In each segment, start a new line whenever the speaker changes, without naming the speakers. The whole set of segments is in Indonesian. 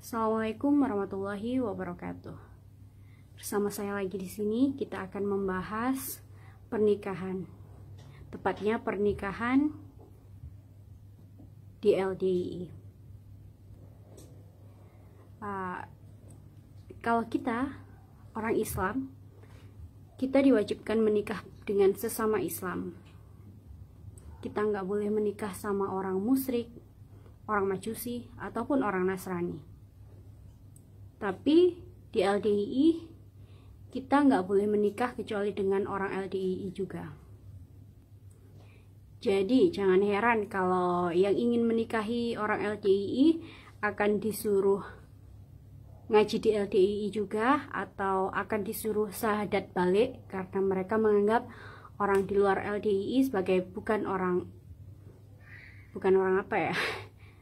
Assalamualaikum warahmatullahi wabarakatuh. Bersama saya lagi di sini, kita akan membahas pernikahan. Tepatnya pernikahan di LDII. Kalau kita orang Islam, kita diwajibkan menikah dengan sesama Islam. Kita nggak boleh menikah sama orang musyrik, orang Majusi, ataupun orang Nasrani. Tapi di LDII kita nggak boleh menikah kecuali dengan orang LDII juga. Jadi jangan heran kalau yang ingin menikahi orang LDII akan disuruh ngaji di LDII juga, atau akan disuruh syahadat balik karena mereka menganggap orang di luar LDII sebagai bukan orang apa ya.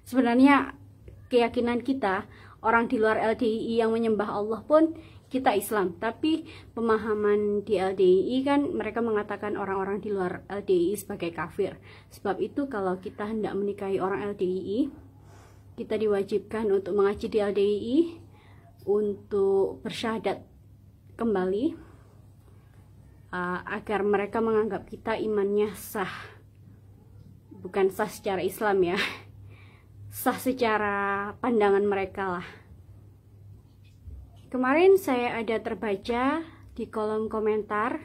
Sebenarnya keyakinan kita, orang di luar LDII yang menyembah Allah pun kita Islam, tapi pemahaman di LDII kan mereka mengatakan orang-orang di luar LDII sebagai kafir. Sebab itu kalau kita hendak menikahi orang LDII, kita diwajibkan untuk mengaji di LDII, untuk bersyahadat kembali, agar mereka menganggap kita imannya sah. Bukan sah secara Islam ya, sah secara pandangan mereka lah. Kemarin saya ada terbaca di kolom komentar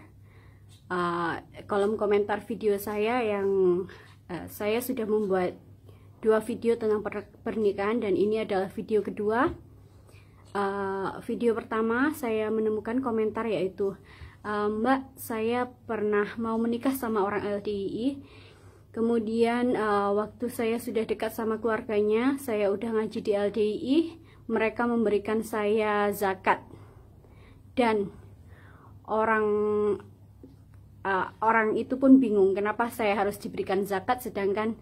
video saya yang saya sudah membuat 2 video tentang pernikahan, dan ini adalah video kedua. Video pertama saya menemukan komentar yaitu, Mbak, saya pernah mau menikah sama orang LDII. Kemudian waktu saya sudah dekat sama keluarganya, saya udah ngaji di LDII, mereka memberikan saya zakat, dan orang itu pun bingung kenapa saya harus diberikan zakat sedangkan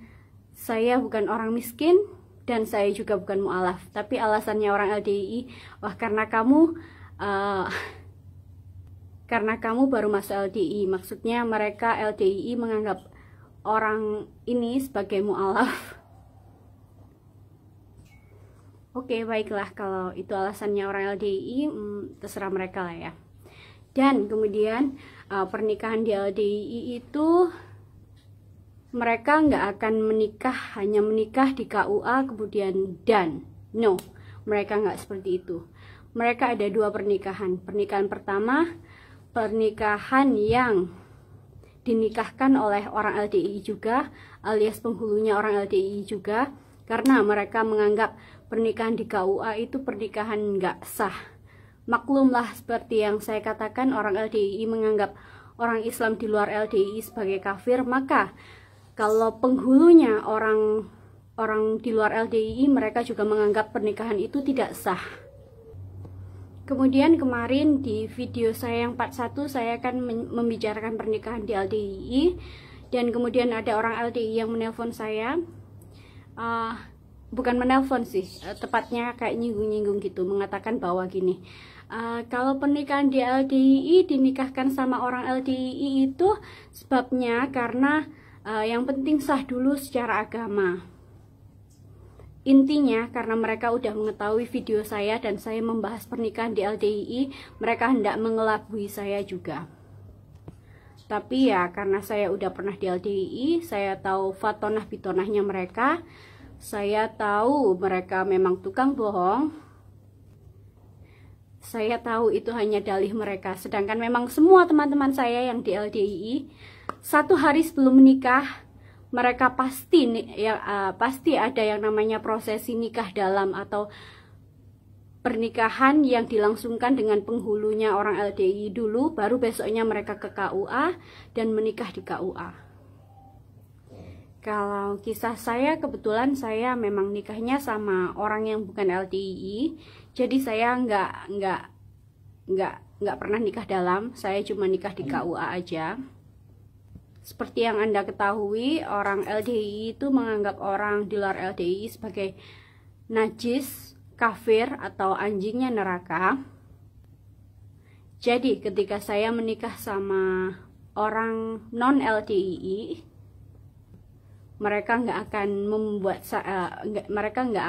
saya bukan orang miskin dan saya juga bukan mu'alaf. Tapi alasannya orang LDII, wah karena kamu baru masuk LDII. Maksudnya mereka LDII menganggap orang ini sebagai mu'alaf. Oke, baiklah, kalau itu alasannya orang LDII, terserah mereka lah ya. Dan kemudian pernikahan di LDII itu mereka nggak akan menikah, hanya menikah di KUA kemudian no, mereka nggak seperti itu. Mereka ada 2 pernikahan. Pernikahan pertama, pernikahan yang dinikahkan oleh orang LDII juga, alias penghulunya orang LDII juga, karena mereka menganggap pernikahan di KUA itu pernikahan nggak sah. Maklumlah, seperti yang saya katakan, orang LDII menganggap orang Islam di luar LDII sebagai kafir, maka kalau penghulunya orang di luar LDII, mereka juga menganggap pernikahan itu tidak sah. Kemudian kemarin di video saya yang part 1 saya akan membicarakan pernikahan di LDII, dan kemudian ada orang LDII yang menelpon saya, bukan menelpon sih, tepatnya kayak nyinggung-nyinggung gitu, mengatakan bahwa gini, kalau pernikahan di LDII dinikahkan sama orang LDII itu sebabnya karena yang penting sah dulu secara agama. Intinya karena mereka udah mengetahui video saya dan saya membahas pernikahan di LDII, mereka hendak mengelabui saya juga. Tapi ya karena saya udah pernah di LDII, saya tahu fatonah bitonahnya mereka, saya tahu mereka memang tukang bohong, saya tahu itu hanya dalih mereka. Sedangkan memang semua teman-teman saya yang di LDII, 1 hari sebelum menikah mereka pasti ada yang namanya prosesi nikah dalam atau pernikahan yang dilangsungkan dengan penghulunya orang LDII dulu, baru besoknya mereka ke KUA dan menikah di KUA. Kalau kisah saya, kebetulan saya memang nikahnya sama orang yang bukan LDII, jadi saya nggak pernah nikah dalam, saya cuma nikah di KUA aja. Seperti yang Anda ketahui, orang LDII itu menganggap orang di luar LDII sebagai najis, kafir, atau anjingnya neraka. Jadi ketika saya menikah sama orang non LDII, mereka nggak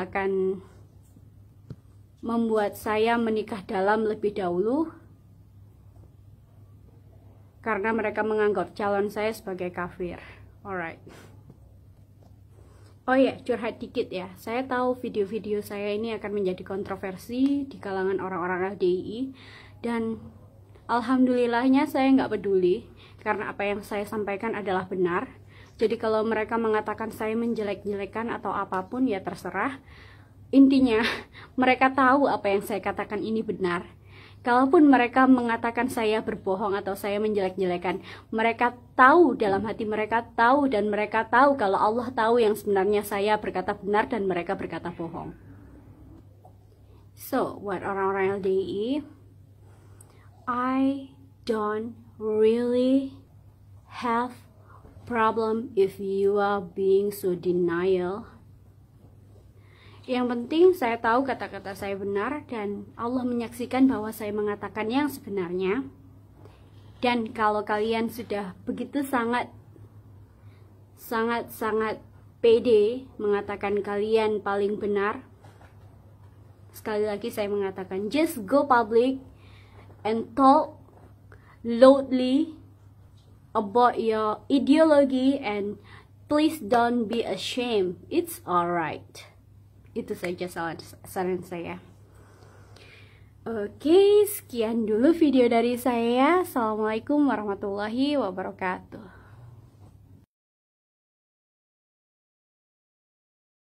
akan membuat saya menikah dalam lebih dahulu karena mereka menganggap calon saya sebagai kafir. Alright. Oh ya, curhat dikit ya. Saya tahu video-video saya ini akan menjadi kontroversi di kalangan orang-orang LDII, dan alhamdulillahnya saya nggak peduli karena apa yang saya sampaikan adalah benar. Jadi kalau mereka mengatakan saya menjelek-jelekan atau apapun ya terserah. Intinya mereka tahu apa yang saya katakan ini benar. Kalaupun mereka mengatakan saya berbohong atau saya menjelek-jelekan, mereka tahu, dalam hati mereka tahu, dan mereka tahu kalau Allah tahu yang sebenarnya saya berkata benar dan mereka berkata bohong. So, buat orang-orang LDII, I don't really have problem if you are being so denial. Yang penting saya tahu kata-kata saya benar dan Allah menyaksikan bahwa saya mengatakan yang sebenarnya. Dan kalau kalian sudah begitu sangat pede mengatakan kalian paling benar, sekali lagi saya mengatakan just go public and talk loudly about your ideology and please don't be ashamed. It's alright. Itu saja saran saya. Oke, sekian dulu video dari saya. Assalamualaikum warahmatullahi wabarakatuh.